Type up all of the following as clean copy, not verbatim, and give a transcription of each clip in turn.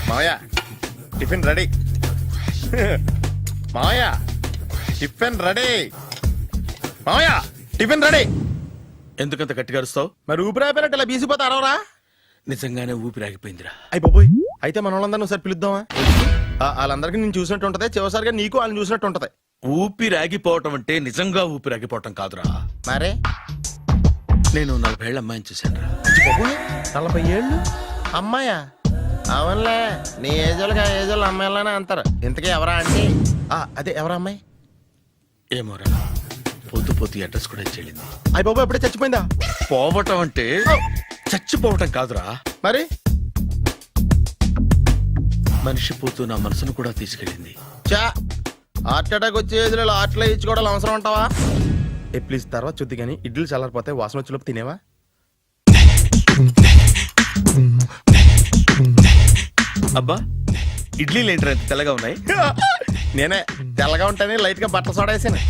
మావయ్య tiffin ready. మావయ్య tiffin ready. మావయ్య టిఫిన్ రెడీ. ఎందుకంత గట్టిగా అరుస్తావు? మరి ఊపిరి అయిపోయినట్టు ఇలా బీసిపోతే అరవరా? నిజంగానే ఊపిరాగిపోయిందిరా. అయ్యి బాబోయ్, అయితే మన వాళ్ళందరినీ ఒకసారి పిలుద్దామా? వాళ్ళందరికీ నేను చూసినట్టు ఉంటది, చివరిసారిగా నీకు వాళ్ళని చూసినట్టు ఉంటది. ఊపిరాగిపోవటం అంటే నిజంగా ఊపిరాగిపోవటం కాదురా. మరే నేను 40 ఏళ్ల అమ్మాయిని చూశానురా. 40 ఏళ్ళు అమ్మాయా? అవునులే, నీ ఏజోళ్ళకి ఆ ఏజోళ్ళు అమ్మాయిలానే అంటారు. ఇంతకీ ఎవరా అంటే? అదే ఎవరా అమ్మాయి? ఏమోరా, పొద్దు పొద్దు అడ్రస్ కూడా చెల్లింది. అయ్యి బాబు ఎప్పుడే చచ్చిపోయిందా? పోవటం అంటే చచ్చిపోవటం కాదురా, మరి మనిషి పోతూ నా మనసును కూడా తీసుకెళ్ళింది. చా, హార్ట్ అటాక్ వచ్చే ఏజ్లో హార్ట్లో ఇచ్చుకోవడం అవసరం అంటావా? ప్లీజ్ తర్వాత చుద్ది కానీ ఇడ్లు చల్లారిపోతే వాసన వచ్చేలోపు తినేవా? అబ్బా, ఇడ్లీలు ఏంటి అంత తెల్లగా ఉన్నాయి? నేనే తెల్లగా ఉంటానే లైట్ గా బట్టలు సోడా వేసాను.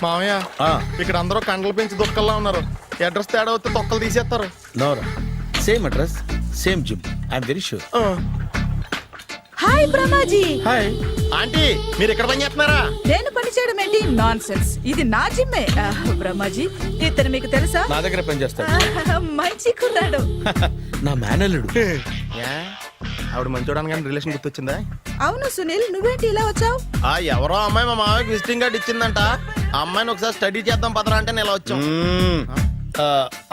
మామయ్య, ఇక్కడ అందరూ కండలు పెంచి దుక్కల్లా ఉన్నారు. అడ్రస్ తేడా వస్తే తొక్కలు తీసేస్తారు. నోరా, same address same gym, I'm very sure. Hi Brahmaji. Hi aunty, మీరు ఇక్కడ పని చేస్తున్నారా? నేను పని చేయడం ఏంటి? నాన్ సెన్స్, ఇది నా జిమ్మే. బ్రహ్మాజీ, ఇతను మీకు తెలుసా? నా దగ్గర పని చేస్తాడు. మంచి కుర్రాడు. నా మేనల్లుడు. ఆవిడ మంచి చూడడానికి రిలేషన్ గుర్తొచ్చిందా? అవును సునీల్, నువ్వేంటి ఇలా వచ్చావు? ఎవరో అమ్మాయి మా మామయ్యకి విజిటింగ్ కార్డు ఇచ్చిందంట. ఆ అమ్మాయిని ఒకసారి స్టడీ చేద్దాం పదరా అంటే నేను ఇలా వచ్చాం.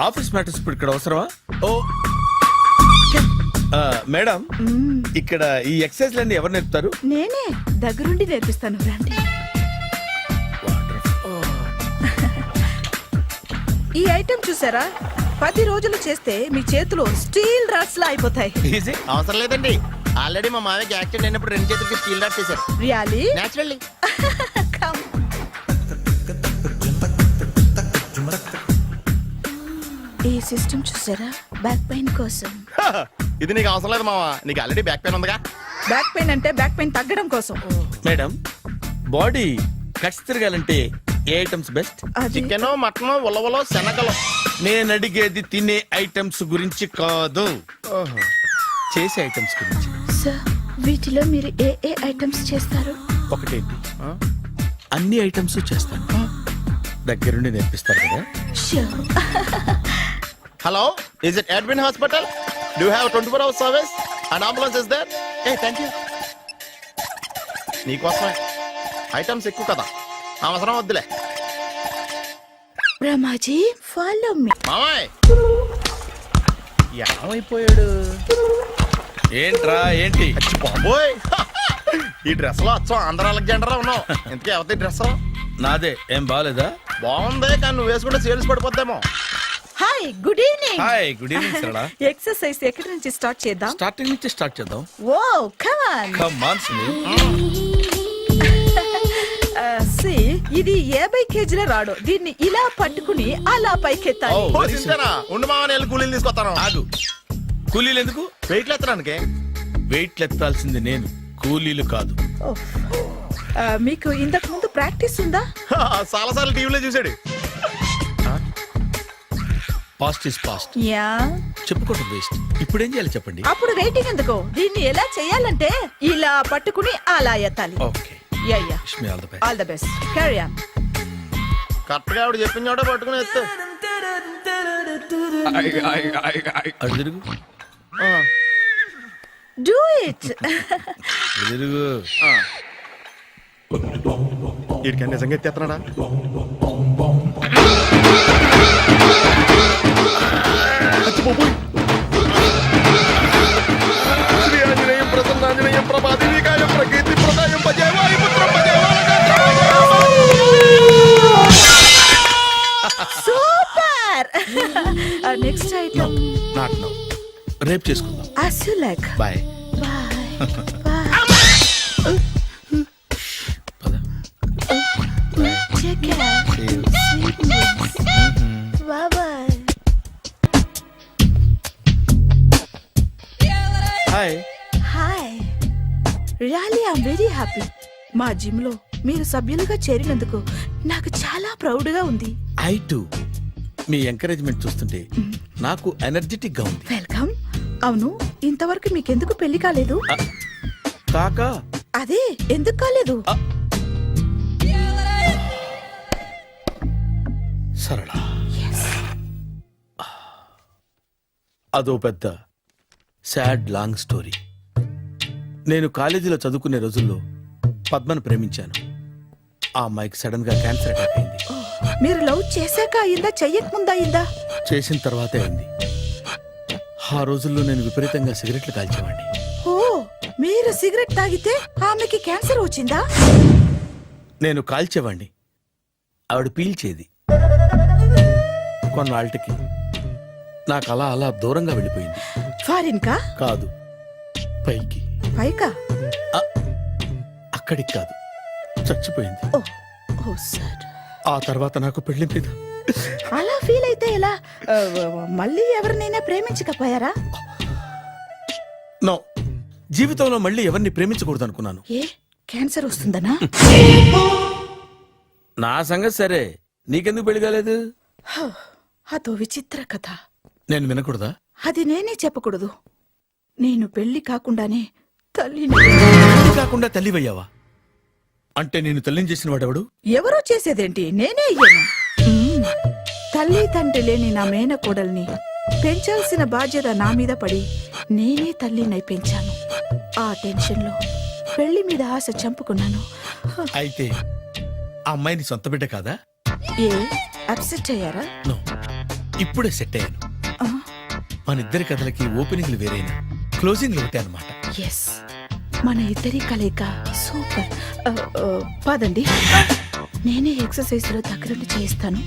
ఆఫీస్ మ్యాటర్స్ ఇప్పుడు ఇక్కడ అవసరమా? ఓ మేడం, ఇక్కడ ఈ ఎక్సర్సైజ్ లన్నీ ఎవరు నేర్పుతారు? నేనే దగ్గరుండి నేర్పిస్తాను, రండి. ఈ ఐటెం చూసారా? 10 రోజులు చేస్తే మీ చేతులు స్టీల్ రాట్స్ లా అయిపోతాయి. అవసరం లేదండి, ఆల్రెడీ మా మామయ్యకి యాక్సిడెంట్ అయినప్పుడు 2 చేతులకి స్టీల్ రాట్ చేశారు. రియల్లీ? నేచురల్లీ. ఈ సిస్టమ్ చూసారా? బ్యాక్ పెయిన్ కోసం. ఇది నీకు అవసరం లేదు మావా, నీకు ఆల్రెడీ బ్యాక్ పెయిన్ ఉందిగా. బ్యాక్ పెయిన్ అంటే బ్యాక్ పెయిన్ తగ్గడం కోసం. మేడం, బాడీ కట్స్ తిరగాలంటే ఏ ఐటమ్స్ బెస్ట్? చికెన్, మటన్, ఉలవలో, శనగలు. నేను అడిగేది తినే ఐటమ్స్ గురించి కాదు, చేసే ఐటమ్స్ గురించి. సార్, వీటిలో మీరు ఏ ఏ ఐటమ్స్ చేస్తారు? ఒకటేంటి, అన్ని ఐటమ్స్ చేస్తాను. దగ్గరుండి నేర్పిస్తారు కదా. Hello, is it admin hospital? Do have 24 hours service and ambulance is there? Thank you. నీకోసమే ఐటమ్స్ ఎక్కువ కదా, అవసరం వద్దులే. Brahmaji, follow me. మామయ్య ఏమైపోయాడు? ఏంట్రా ఏంటి? బాబోయ్, ఈ డ్రెస్ లో వచ్చాం ఆంధ్ర అలెగ్జాండర్ ఉన్నావు. ఇంతకీ ఎవరి డ్రెస్? నాదే. ఏం బాగాలేదా? బాగుంది, కానీ నువ్వు వేసుకుంటే సేల్స్ పడిపోద్దేమో. Hi, good evening. Hi, good evening Sarala. Exercise ఎక్కడి నుంచి స్టార్ట్ చేద్దాం? స్టార్టింగ్ నుంచి స్టార్ట్ చేద్దాం. Oh come on. Come on Sunil. ఇది 50 కేజీల రాడు. దీన్ని ఇలా పట్టుకుని అలా పైకెత్తాలి. ఉండు మామ, నేను కూలీలు తీసుకొస్తాను. ఆగు, కూలీలు ఎందుకు? వెయిట్లు ఎత్తడానికి. వెయిట్లు ఎత్తాల్సింది నేను, కూలీలు కాదు. మీకు ఇంతకు ముందు ప్రాక్టీస్ ఉందా? చాలా సార్లు టీవీలో చూసాడు. Past is past. యా, చెప్పుకోవడం వేస్ట్. ఇప్పుడు ఏం చేయాలి చెప్పండి. అప్పుడు వెయిటింగ్ ఎందుకు? దీన్ని ఎలా చేయాలంటే ఇలా పట్టుకుని అలా ఎత్తాలి. Okay, ya ya. Wish me all the best. All the best. Carry on. Correct గా ఆవిడ చెప్పిన చోట పట్టుకుని ఎత్తు. అటు తిరుగు. Do it. తిరుగు. వీడికి నిజంగా ఎత్తేస్తున్నాడా? శ్రీ ఆంజనేయం ప్రసన్నాంజనేయం ప్రభాదేవికాయం ప్రకీర్తి ప్రదాయం భజేవాయి పుత్రం super. Next item not now, రేపు చేసుకుందాం. as you like. Bye. Take care. Bye bye. హాయ్. Hi. Really, I'm very happy. మా జిమ్ లో మీరు సభ్యులుగా చేరినందుకు నాకు చాలా ప్రౌడ్గా ఉంది. ఐ టు మీ ఎంకరేజ్మెంట్ చూస్తుంటే నాకు ఎనర్జెటిక్ గా ఉంది. వెల్కమ్. అవును, ఇంతవరకు మీకెందుకు పెళ్లి కాలేదు? కాకా అదే ఎందుకు కాలేదు? సరళ, అదో పెద్ద సాడ్ లాంగ్ స్టోరీ. నేను కాలేజీలో చదువుకునే రోజుల్లో పద్మను ప్రేమించాను. ఆ అమ్మాయికి సడన్ గా క్యాన్సర్ అటాక్ అయింది. మీరు లవ్ చేశాక అయిందా, చెయ్యక ముందా అయిందా? చేసిన తర్వాతే అయింది. ఆ రోజుల్లో నేను విపరీతంగా సిగరెట్లు కాల్చేవాడిని. ఓ, మీరు సిగరెట్ తాగితే ఆమెకి క్యాన్సర్ వచ్చిందా? నేను కాల్చేవాణ్ణి, ఆవిడ పీల్చేది. కొన్నాళ్ళకి నాకు అలా అలా దూరంగా వెళ్ళిపోయింది. ఫారిన్ కా? కాదు, పైకి. పైకా? అక్కడికి కాదు, చచ్చిపోయింది. ఓ, ఓ సార్. ఆ తర్వాత నాకు పెళ్లి మీద అలా ఫీల్ అయితే ఎలా? మళ్ళీ ఎవరినైనా ప్రేమించకపోయారా? నో, జీవితంలో మళ్ళీ ఎవరిని ప్రేమించకూడదు అనుకున్నాను. ఏ, క్యాన్సర్ వస్తుందనా? నా సంగతి సరే, నీకెందుకు పెళ్లి కాలేదు? అదో విచిత్ర కథ. నేను వినకూడదా? అది నేనే చెప్పకూడదు. నేను పెళ్లి కాకుండానే తల్లిని. పెళ్లి కాకుండా తల్లివయ్యావా? అంటే నేను తల్లిని చేసిన వాడెవడు? ఎవరో చేసేదేంటి, నేనే అయ్యాను. తల్లి తండ్రి లేని నా మేనకోడల్ని పెంచాల్సిన బాధ్యత నా మీద పడి నేనే తల్లినై పెంచాను. ఆ టెన్షన్లో పెళ్లి మీద ఆశ చంపుకున్నాను. అయితే ఆ అమ్మాయిని సొంత బిడ్డ కాదా? ఏ, అప్సెట్ అయ్యారా? నో, ఇప్పుడే సెట్ అయ్యాను. మన ఇద్దరి కథలకి ఓపెనింగ్లు వేరైనా క్లోజింగ్లు ఒకటే అన్నమాట. ఎస్, మన ఇద్దరి కలయిక సూపర్. పదండి, నేనే ఎక్సర్సైజ్ లో దగ్గరుండి చేయిస్తాను.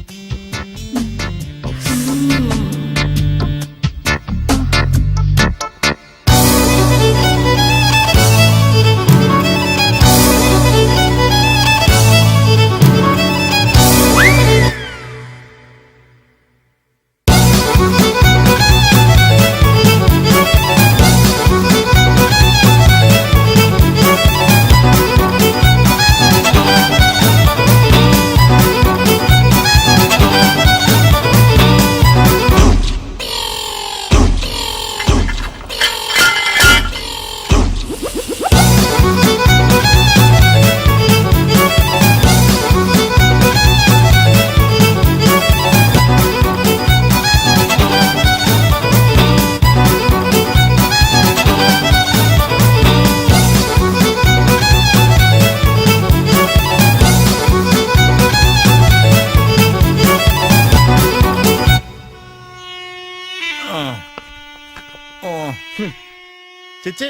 చిచ్చి,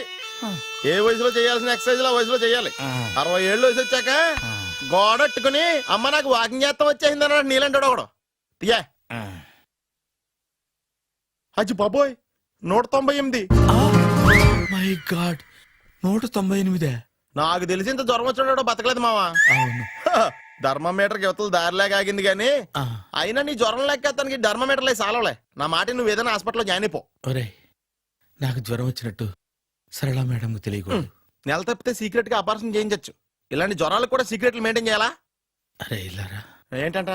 ఏ వయసులో చేయాల్సిన ఎక్సర్సైజ్ ఆ వయసులో చేయాలి. 60 ఏళ్ళు వయసు వచ్చాక గోడట్టుకుని అమ్మ నాకు వాకింగ్ చేస్తాం వచ్చేసింది అన్నాడు నీలంటాడు ఒకడు. తీయా అచ్చి బాబోయ్, 198. My God, 198. నాకు తెలిసి ఇంత జ్వరం వచ్చాడో బతకలేదు మావా. అవును. ధర్మమీటర్ యువతలు దారిలాగా ఆగింది గాని అయినా నీ జ్వరం లెక్క అతనికి ధర్మమీటర్లే సాలవలే. నా మాట నువ్వు ఏదైనా హాస్పిటల్లో జాయిన్ అయిపో. ఒరే, నాకు జ్వరం వచ్చినట్టు సరళ మేడం తెలియకూడదు. నెల తప్పితే సీక్రెట్ గా ఆపరేషన్ చేయించచ్చు. ఇలాంటి జ్వరాలకు కూడా సీక్రెట్లు మెయింటైన్ చేయాలా? అరే ఇల్లారా, ఏంటంట?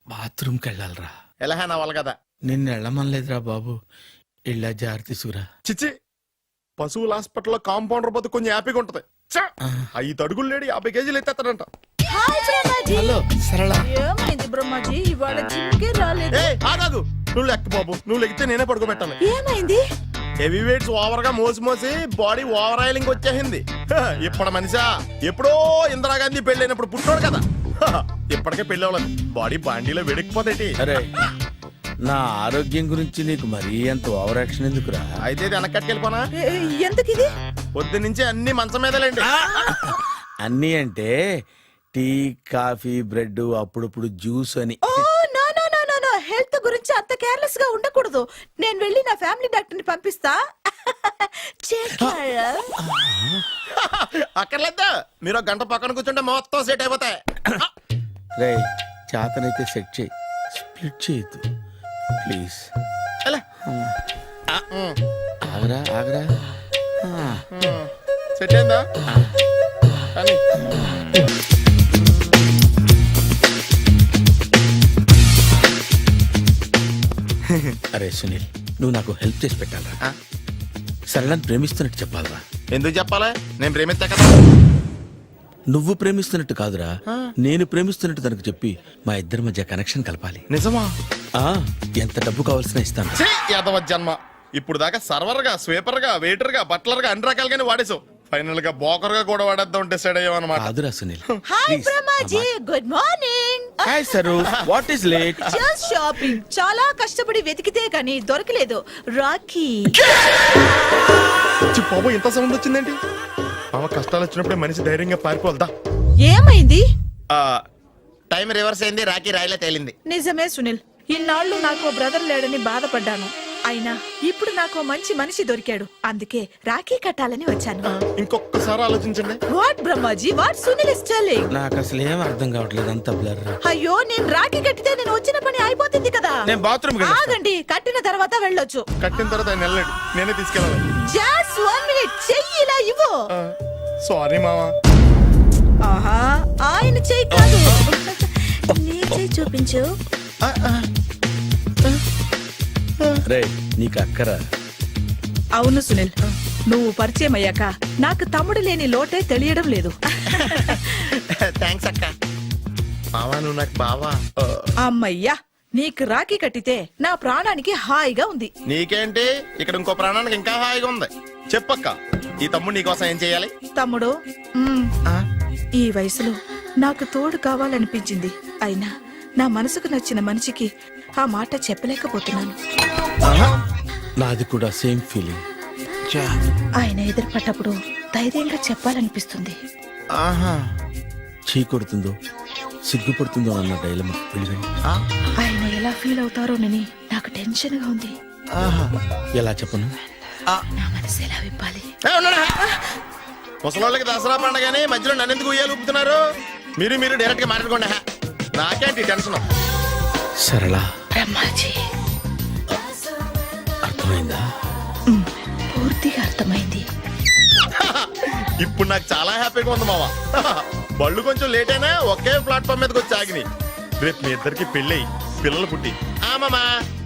బాత్రూమ్కి వెళ్ళాలరా. ఎలా నా వాళ్ళ కదా. నిన్ను వెళ్ళమనలేదురా బాబు, ఇళ్ళ జారి తీసుకురా. చిచ్చి, పశువుల హాస్పిటల్లో కాంపౌండర్ పోతే కొంచెం హ్యాపీగా ఉంటది. 5 అడుగులు లేడి 50 కేజీలు ఎత్తేస్తాడంట. హలో సరళ. ఏమైంది బ్రహ్మాజీ, ఇవాళ జిమ్కే రాలేదు? ఆగాదు, నువ్వు లెక్క బాబు. నువ్వు లెక్కితే నేనే పడుకోబెట్టాను. ఏమైంది? హెవీ వెయిట్స్ ఓవర్ గా మోసి మోసి బాడీ ఓవర్ ఆయిలింగ్ వచ్చేసింది. ఇప్పుడు మనిషా ఎప్పుడో ఇందిరాగాంధీ పెళ్ళైనప్పుడు పుట్టాడు కదా, ఇప్పటికే పెళ్లి అవ్వలేదు. బాడీ బాండీలో వెడికిపోతేటి. అరే, నా ఆరోగ్యం గురించి నీకు మరీ అంత ఓవర్ యాక్షన్ ఎందుకురా? అయితే ఇది వెనక్కట్టుకెళ్ళిపోనా? ఎందుకు ఇది? పొద్దు నుంచి అన్ని మంచం మీదలేండి. అన్నీ అంటే టీ, కాఫీ, బ్రెడ్, అప్పుడప్పుడు జ్యూస్ అని. హెల్త్ గురించి అంత కేర్లెస్ గా ఉండకూడదు. నేను వెళ్ళి నా ఫ్యామిలీ డాక్టర్ ని పంపిస్తా. అక్కర్లేదా, మీరు 1 గంట పక్కన కూర్చుంటే మొత్తం సెట్ అయిపోతాయి. రే, చేతనైతే సెట్ చేయి, స్ప్లిట్ చేయొద్దు ప్లీజ్. ఆగరా ఆగరా. సెట్ అయిందా? అరే సునీల్, నువ్వు నాకు హెల్ప్ చేసి పెట్టాలరా. ఆ? సరళని ప్రేమిస్తున్నట్టు చెప్పాలరా. ఎందుకు చెప్పాలి? నేను ప్రేమిస్తా కదా. నువ్వు ప్రేమిస్తున్నట్టు కాదురా, నేను ప్రేమిస్తున్నట్టు తనకు చెప్పి మా ఇద్దరి మధ్య కనెక్షన్ కలపాలి. నిజమా? ఆ, ఎంత డబ్బు కావాల్సిన ఇస్తాను. ఛీ, యాదవ జన్మ. ఇప్పుడు దాకా సర్వర్ గా, స్వీపర్ గా, వెయిటర్ గా, బట్లర్ గా అన్ని రకాలుగానే వాడేసావు. ఫైనల్ గా బోకర్ గా కూడా వాడేద్దాం డిసైడ్ అయ్యావు అనమాట. కాదురా Sunil. Hi Brahmaji, good morning. Hi sir, what is late? Just shopping. చాలా కష్టపడి వెతికితే కానీ దొరకలేదు. రాఖీ. బాబు ఇంత సౌండ్ వచ్చిందేంటి? మామ కష్టాలు వచ్చినప్పుడే మనిషి ధైర్యంగా పారిపోవద్దా. ఏమైంది? టైం రివర్స్ అయింది, రాఖీ రాయిలా తేలింది. నిజమే సునీల్, ఇన్నాళ్ళు నాకు బ్రదర్ లేడని బాధపడ్డాను. అయినా ఇప్పుడు నాకు మంచి మనిషి దొరికాడు. అందుకే రాఖీ కట్టాలని వచ్చాను. ఇంకొకసారి ఆలోచించండి. What Brahmaji, what Sunil is telling? నాకు అసలు ఏం అర్థం కావట్లేదు, అంత బ్లర్. అయ్యో, నేను రాఖీ కట్టితే నేను వచ్చిన పని అయిపోతుంది కదా. నేను బాత్రూమ్ ఆగండి, కట్టిన తర్వాత వెళ్ళొచ్చు. కట్టిన తర్వాత ఆయన వెళ్ళాడు, నేనే తీసుకెళ్ళాలి. జస్ట్ 1 మినిట్, చెయ్యి ఇలా ఇవ్వు. సారీ మామా. ఆహా, ఆయన చెయ్యి కాదు, నీ చెయ్యి చూపించు. రే, నీకు అక్కరా? అవును సునీల్, నువ్వు పరిచయం అయ్యాక నాకు తమ్ముడు లేని లోటే తెలియడం లేదు. థ్యాంక్స్ అక్క. మామా నువ్వు నాకు బావా. అమ్మయ్యా, నీకు రాఖీ కట్టితే నా ప్రాణానికి హాయిగా ఉంది. నీకేంటి, ఇక్కడ ఇంకో ప్రాణానికి ఇంకా హాయిగా ఉంది. చెప్పక్క, ఈ తమ్ముడు నీకోసం ఏం చేయాలి? తమ్ముడు, ఈ వయసులో నాకు తోడు కావాలనిపించింది. అయినా నా మనసుకు నచ్చిన మనిషికి ఆ మాట చెప్పలేకపోతున్నాను. నాది కూడా సేమ్ ఫీలింగ్. ఆయన ఎదురుపడ్డప్పుడు ధైర్యంగా చెప్పాలనిపిస్తుంది. చీ కొడుతుందో సిగ్గుపడుతుందో అన్న డైలమా వెళ్ళిపోయింది. ఆయన ఎలా ఫీల్ అవుతారోనని నాకు టెన్షన్ గా ఉంది. ఎలా చెప్పను? నా మనసు ఎలా విప్పాలి? ముసలోళ్ళకి దసరా పండగని మధ్యలో నన్ను ఎందుకు ఉయ్యాలు ఊపుతున్నారు? మీరు డైరెక్ట్ గా మాట్లాడుకోండి. నాకేంటి టెన్షన్? సరళ, బ్రహ్మాజీ, అర్థమైందా? పూర్తిగా అర్థమైంది. ఇప్పుడు నాకు చాలా హ్యాపీగా ఉంది మావా. బళ్ళు కొంచెం లేట్ అయినా ఒకే ప్లాట్ఫామ్ మీదకి వచ్చి ఆగినాయి. రేపు మీ ఇద్దరికి పెళ్ళి పిల్లలు పుట్టి మామా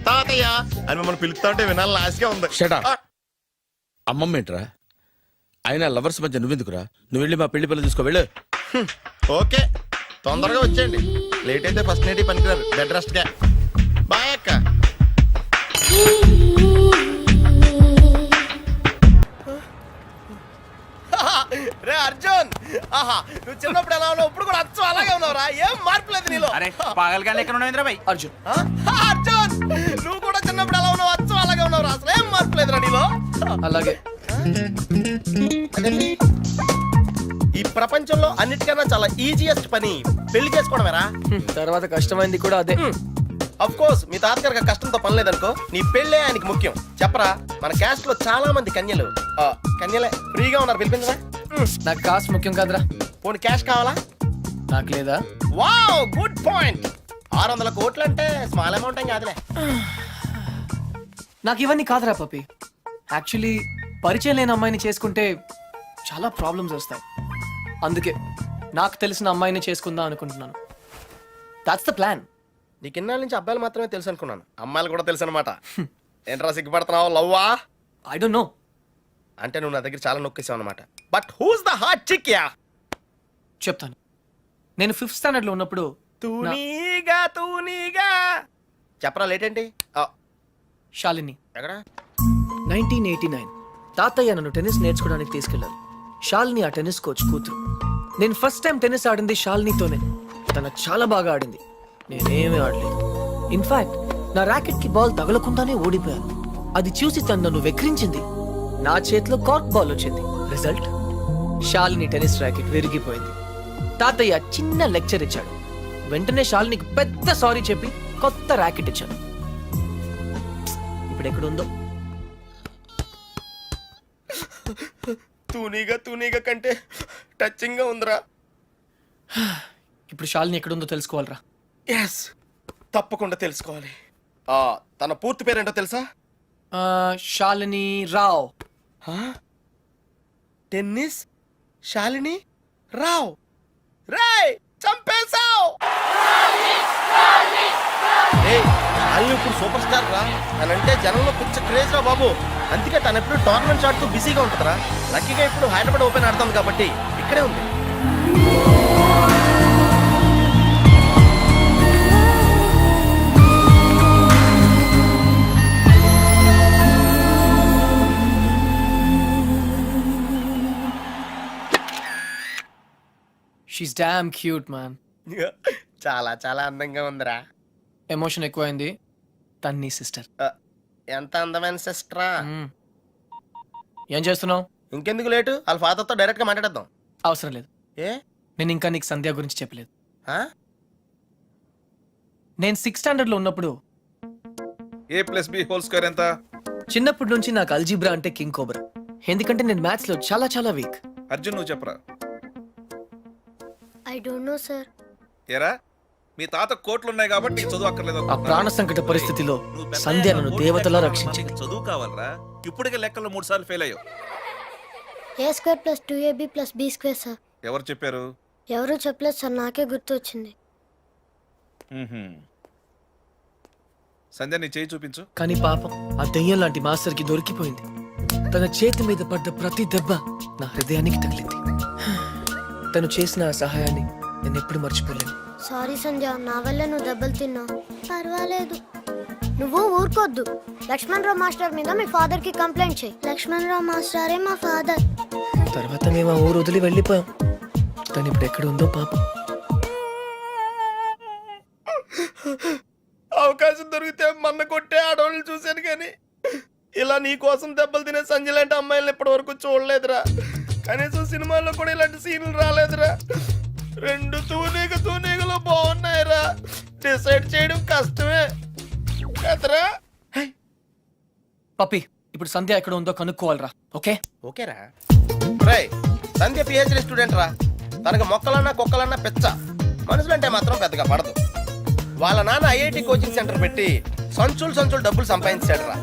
తాతయ్య అని మమ్మల్ని పిలుస్తా ఉంటే వినాలని ఆశగా ఉంది. Shut up. అమ్మమ్మ ఏంట్రా? అయినా లవర్స్ మధ్య నువ్వెందుకురా? నువ్వు వెళ్ళి మా పెళ్లి పిల్లలు తీసుకో వెళ్ళు. ఓకే, తొందరగా వచ్చేయండి. లేట్ అయితే ఫస్ట్ నైట్ పనికిరారు. బెడ్ రెస్ట్ గా. బాయ్ అక్క. రే అర్జున్, ఆహా, నువ్వు చిన్నప్పుడు ఎలా ఉన్నావు, ఇప్పుడు కూడా అచ్చం అలాగే ఉన్నావురా. ఏం మార్పు లేదు నీలో. అరే పాగలగానే ఎక్కడ ఉన్నావు భాయ్? అర్జున్, అర్జున్, నువ్వు కూడా చిన్నప్పుడు ఎలా ఉన్నావు, అచ్చం అలాగే ఉన్నావురా. అసలు ఏం మార్పు లేదురా నీలో. అలాగే. ఈ ప్రపంచంలో అన్నిటికన్నా చాలా ఈజియెస్ట్ పని పెళ్లి చేసుకోవడమేరా. తర్వాత కష్టమైంది కూడా అదే. అఫ్ కోర్స్ మీ తాతగారికి కష్టంతో పని లేదనుకో, నీ పెళ్ళే ఆయనకి ముఖ్యం. చెప్పరా, మన క్యాస్ట్ లో చాలా మంది కన్యలే ఫ్రీగా ఉన్నారు. పిలిపించరా. నాకు కాస్ట్ ముఖ్యం కాదురా. పోనీ క్యాష్ కావాలా? నాకు లేదా? Wow, good point. 600 కోట్లు అంటే స్మాల్ అమౌంట్ ఏం కాదులే. నాకు ఇవన్నీ కాదురా పప్పి. యాక్చువల్లీ పరిచయం లేని అమ్మాయిని చేసుకుంటే చాలా ప్రాబ్లమ్స్ వస్తాయి. అందుకే నాకు తెలిసిన అమ్మాయిని చేసుకుందాం అనుకుంటున్నాను. That's the plan. నీకు ఇన్నాళ్ళ నుంచి అబ్బాయిలు మాత్రమే తెలుసు అనుకున్నాను, అమ్మాయిలు కూడా తెలుసు అనమాట. ఏంట్రా సిగ్గుపడుతున్నావు? లవ్వా? I don't know. అంటే నువ్వు నా దగ్గర చాలా నొక్కేసావు అనమాట. But who's the hot chick? Ya, చెప్తాను. నేను 5th స్టాండర్డ్ లో ఉన్నప్పుడు తూనీగా చెప్పరా. లేట్ ఏంటి? శాలిని, ఎక్కడ? 1989 తాతయ్య నన్ను టెన్నిస్ నేర్చుకోవడానికి తీసుకెళ్లారు. శాలిని ఆ టెన్నిస్ కోచ్ కూతురు. నేను ఫస్ట్ టైం టెన్నిస్ ఆడింది శాలినితోనే. తను చాలా బాగా ఆడింది, నేనేమీ ఆడలేదు. ఇన్ఫాక్ట్ నా ర్యాకెట్ కి బాల్ తగలకుండానే ఓడిపోయాను. అది చూసి తను నన్ను వెక్రించింది. నా చేతిలో కార్క్ బాల్ వచ్చింది. రిజల్ట్, శాలిని టెన్నిస్ ర్యాకెట్ విరిగిపోయింది. తాతయ్య చిన్న లెక్చర్ ఇచ్చాడు. వెంటనే శాలినికి పెద్ద సారీ చెప్పి కొత్త ర్యాకెట్ ఇచ్చాను. ఇప్పుడు ఎక్కడుందో. తూనీగా కంటే టచింగ్ గా ఉందిరా. ఇప్పుడు శాలిని ఎక్కడుందో తెలుసుకోవాలరా. ఎస్, తప్పకుండా తెలుసుకోవాలి. తన పూర్తి పేరేంటో తెలుసా? శాలిని రావ్. టెన్నిస్ శాలిని రావ్. రేయ్, చంపేశావ్. శాలిని ఇప్పుడు సూపర్ స్టార్ రా. తనంటే జనంలో పిచ్చ క్రేజ్ రా బాబు. అందుకే తను ఎప్పుడు టోర్నమెంట్స్ ఆడుతూ బిజీగా ఉంటుందిరా. లక్కీగా ఇప్పుడు హైదరాబాద్ ఓపెన్ ఆడుతుంది కాబట్టి ఇక్కడే ఉంది. She's damn cute man. చాలా చాలా అందంగా ఉందిరా. ఎమోషన్ ఎక్కువైంది. తను నీ సిస్టర్. ఎంత అందమైన సిస్టరా. ఏం చేస్తున్నావు? ఇంకెందుకు లేటు, వాళ్ళ ఫాదర్తో డైరెక్ట్ గా మాట్లాడేద్దాం. అవసరం లేదు. ఏ నేను ఇంకా నీకు సంధ్య గురించి చెప్పలేదు. ఆ? నేను 6th స్టాండర్డ్ లో ఉన్నప్పుడు a+b² ఎంత? చిన్నప్పటి నుంచి నాకు అల్జీబ్రా అంటే కింగ్ కోబ్రా. ఎందుకంటే నేను మ్యాథ్స్ లో చాలా చాలా వీక్. అర్జున్ నువ్వు చెప్పరా. I don't know, sir. ఏరా మీ తాత కోట్లు ఉన్నాయి కాబట్టి నీకు చదువు అక్కర్లేదు ఆ ప్రాణ సంకట పరిస్థితిలో సంధ్య నన్ను దేవతలా రక్షించింది. చదువు కావాలరా. ఇప్పటికే లెక్కల్లో 3 సార్లు ఫెయిల్ అయ్యావు. A square plus 2ab plus b square, sir. ఎవరు చెప్పారు? ఎవరు చెప్పలేదు సార్, నాకే గుర్తు వచ్చింది. సంధ్య నీ చేయి చూపించు. కానీ పాపం ఆ దెయ్యం లాంటి మాస్టర్ కి దొరికిపోయింది. తన చేతి మీద పడ్డ ప్రతి దెబ్బ నా హృదయానికి తగిలింది. తను చేసిన ఆ సహాయాన్ని నేను ఎప్పుడు మర్చిపోలేను. సారీ సంధ్య, నా వల్ల నువ్వు దెబ్బలు తిన్నావు. పర్వాలేదు, నువ్వు ఊరుకోద్దు. లక్ష్మణ్ రావు మాస్టర్ మీద మీ ఫాదర్ కి కంప్లైంట్ చేయి. లక్ష్మణ్ రావు మాస్టరే మా ఫాదర్. తర్వాత మేము ఆ ఊరు వదిలి వెళ్ళిపోయాం. తను ఇప్పుడు ఎక్కడ ఉందో పాపం. అవకాశం దొరికితే మన్న కొట్టే ఆడవాళ్ళు చూశాను కానీ ఇలా నీ కోసం దెబ్బలు తినే సంజయ్ లాంటి అమ్మాయిలను ఇప్పటి వరకు చూడలేదురా. కనీసం సినిమాల్లో కూడా ఇలాంటి సీన్లు రాలేదురా. 2 తూనీగలో బాగున్నాయిరా. డిసైడ్ చేయడం కష్టమే కదరా. పప్పి, ఇప్పుడు సంధ్య ఎక్కడ ఉందో కనుక్కోవాలరా. ఓకే ఓకేరా. రై, సంధ్య పిహెచ్డి స్టూడెంట్ రా. తనకి మొక్కలన్నా కుక్కలన్నా పిచ్చ. మనుషులంటే మాత్రం పెద్దగా పడదు. వాళ్ళ నాన్న ఐఐటి కోచింగ్ సెంటర్ పెట్టి సంచులు డబ్బులు సంపాదించాడు రా.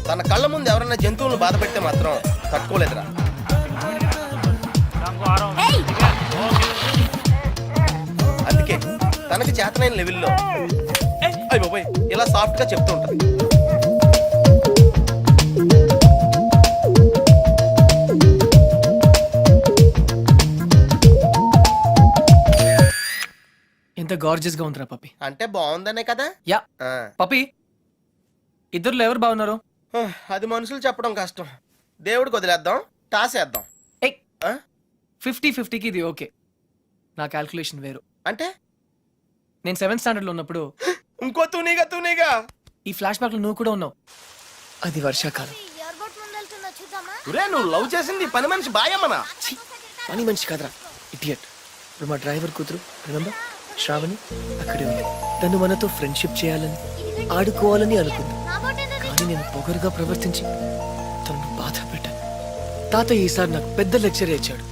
తన కళ్ళ ముందు ఎవరన్నా జంతువులను బాధ పెడితే మాత్రం తట్టుకోలేదురా. అందుకే తనకి చేతనైన లెవెల్లో అయ్ బాబోయ్ ఇలా సాఫ్ట్ గా చెప్తూ ఉంటది. ఎంత గార్జియస్ గా ఉందిరా పప్పి. అంటే బాగుందనే కదా. యా ఆ. పప్పి, ఇద్దరులో ఎవరు బాగున్నారు? అది మనుషులు చెప్పడం కష్టం. దేవుడికి వదిలేద్దాం, టాసేద్దాం. ఏయ్, 50-50కి ఇది ఓకే. నా క్యాల్కులేషన్ వేరు. అంటే నేను 7th స్టాండర్డ్ లో ఉన్నప్పుడు ఇంకో తూనీగా ఈ ఫ్లాష్ బ్యాక్ లో నువ్వు కూడా ఉన్నావు. అది వర్షాకాలం. ఒరే, నువ్వు లవ్ చేసింది పని మనిషి బాయమ్మనా? ఛీ, పని మనిషి కాదురా, ఇడియట్. ఇప్పుడు మా డ్రైవర్ కూతురు రిమెంబర్ శ్రావణి అక్కడే ఉంది. తను మనతో ఫ్రెండ్షిప్ చేయాలని ఆడుకోవాలని అనుకుంది. కానీ నేను పొగరుగా ప్రవర్తించి తనను బాధ పెట్టాను. తాత ఈసారి నాకు పెద్ద లెక్చర్ ఇచ్చాడు.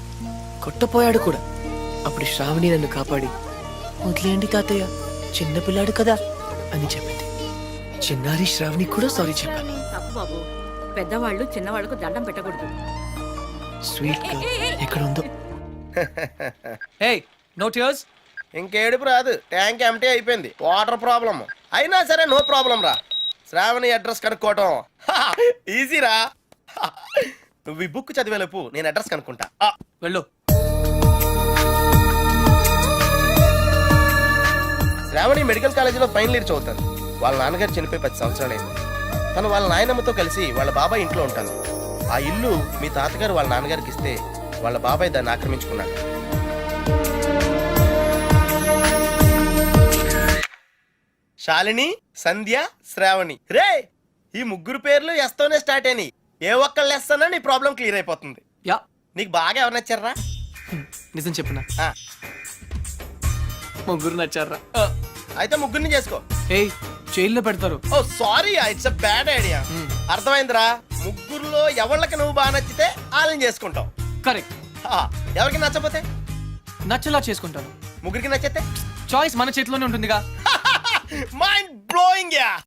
కొట్టపోయాడు కూడా. అప్పుడు శ్రావణి నన్ను కాపాడి వదిలేయండి తాతయ్య, చిన్నపిల్లాడు కదా అని చెప్పింది. చిన్నారి శ్రావణి కూడా సారీ చెప్పాను. తప్పు బాబు, పెద్దవాళ్ళు చిన్నవాళ్ళకు దండం పెట్టకూడదు. స్వీట్ గా ఎక్కడ ఉందో. ఏయ్, నో టియర్స్. ఇంకేడుపు రాదు. ట్యాంక్ ఎంటీ అయిపోయింది. వాటర్ ప్రాబ్లం అయినా సరే నో ప్రాబ్లం రా. శ్రావణి అడ్రస్ కనుక్కోవటం ఈజీరా. నువ్వు ఈ బుక్ చదివేలోపు నేను అడ్రస్ కనుక్కుంటా. వెళ్ళు. శ్రావణి మెడికల్ కాలేజీలో ఫైనల్ ఇయర్ చదువుతాను. వాళ్ళ నాన్నగారు చనిపోయి 10 సంవత్సరాలైంది. తను వాళ్ళ నాయనమ్మతో కలిసి వాళ్ళ బాబాయ్ ఇంట్లో ఉంటాను. ఆ ఇల్లు మీ తాతగారు వాళ్ళ నాన్నగారికి ఇస్తే వాళ్ళ బాబాయ్ దాన్ని ఆక్రమించుకున్నాడు. శాలిని, సంధ్య, శ్రావణి. రే, ఈ ముగ్గురు పేర్లు ఎస్తోనే స్టార్ట్ అయినాయి. ఏ ఒక్కళ్ళు ఎస్తానో నీ ప్రాబ్లం క్లియర్ అయిపోతుంది. యా, నీకు బాగా ఎవరు నచ్చారా? నిజం చెప్పునా, ఆ, ముగ్గురు నచ్చారా? అయితే ముగ్గురిని చేసుకో. ఏయ్, జైల్లో పెడతారు. Oh sorry, it's a bad idea. అర్థమైందిరా. ముగ్గురులో ఎవళ్ళకి నువ్వు బాగా నచ్చితే వాళ్ళని చేసుకుంటావు. కరెక్ట్. ఎవరికి నచ్చపోతే నచ్చలా చేసుకుంటాను. ముగ్గురికి నచ్చితే చాయిస్ మన చేతిలోనే ఉంటుందిగా. Mind blowing yeah.